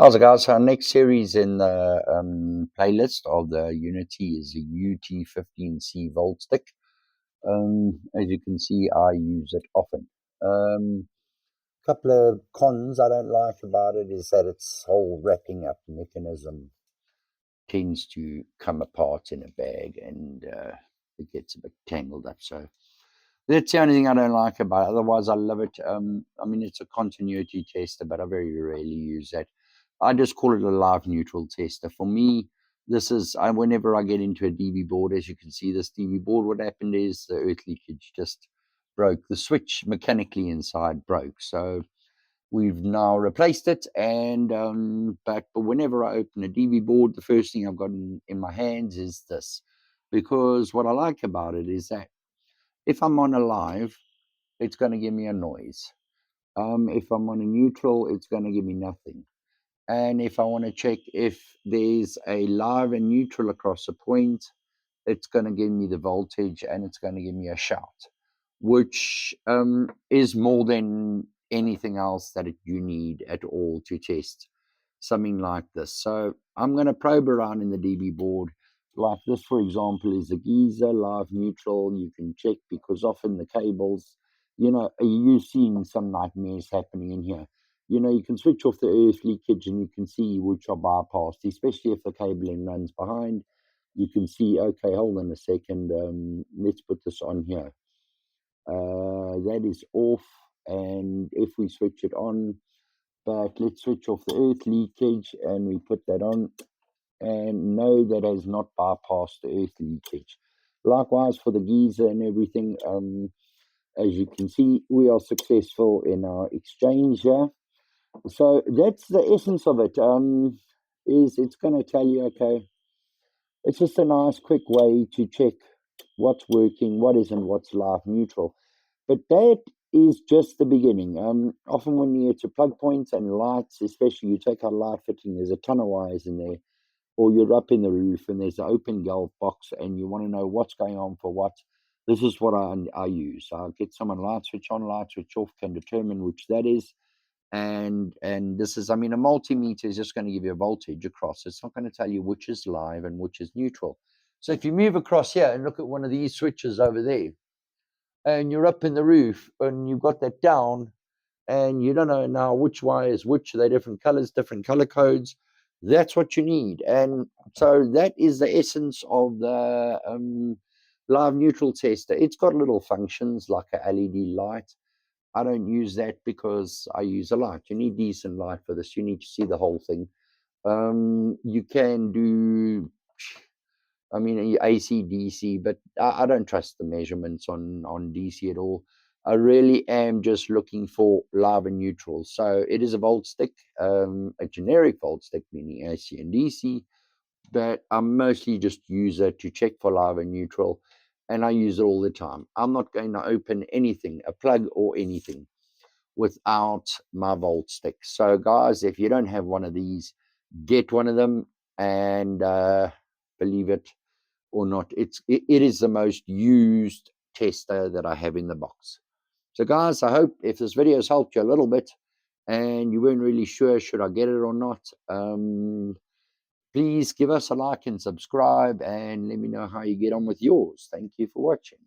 How's it, guys? Our next series in the playlist of the UNI-T is the UT15C Voltstick. As you can see, I use it often. Couple of cons I don't like about it is that its whole wrapping up mechanism tends to come apart in a bag and it gets a bit tangled up. So that's the only thing I don't like about it. Otherwise, I love it. I mean, it's a continuity tester, but I very rarely use that. I just call it a live neutral tester. For me, this is, whenever I get into a DB board, as you can see, this DB board, what happened is the earth leakage just broke. The switch mechanically inside broke. So we've now replaced it. And but whenever I open a DB board, the first thing I've got in my hands is this. Because what I like about it is that if I'm on a live, it's going to give me a noise. If I'm on a neutral, it's going to give me nothing. And if I want to check if there's a live and neutral across a point, it's going to give me the voltage and it's going to give me a shout, which is more than anything else that you need at all to test something like this. So I'm going to probe around in the DB board. Like this, for example, is a geyser, live, neutral. You can check because often the cables, you've seen some nightmares happening in here. You can switch off the earth leakage and you can see which are bypassed, especially if the cabling runs behind. You can see, okay, hold on a second. Let's put this on here. That is off. And if we switch it on, but let's switch off the earth leakage and we put that on. And no, that has not bypassed the earth leakage. Likewise for the geyser and everything, as you can see, we are successful in our exchange here. So that's the essence of it. Is it's going to tell you, okay, it's just a nice quick way to check what's working, what isn't, what's live neutral. But that is just the beginning. Often when you get to plug points and lights, especially you take out light fitting, there's a ton of wires in there, or you're up in the roof and there's an open gulf box and you want to know what's going on for what. This is what I use. I'll get someone light switch on, light switch off, can determine which that is. And this is, a multimeter is just going to give you a voltage across. It's not going to tell you which is live and which is neutral. So if you move across here and look at one of these switches over there, and you're up in the roof and you've got that down, and you don't know now which wire is which, they're different colors, different color codes. That's what you need. And so that is the essence of the live neutral tester. It's got little functions like a LED light. I don't use that because I use a light. You need decent light for this. You need to see the whole thing. You can do, AC, DC, but I don't trust the measurements on DC at all. I really am just looking for live and neutral. So it is a Voltstick, a generic Voltstick, meaning AC and DC, but I mostly just use it to check for live and neutral, and I use it all the time. I'm not going to open anything, a plug or anything, without my Voltstick. So guys, if you don't have one of these, get one of them, and believe it or not, it is the most used tester that I have in the box. So guys, I hope if this video has helped you a little bit and you weren't really sure should I get it or not, please give us a like and subscribe and let me know how you get on with yours. Thank you for watching.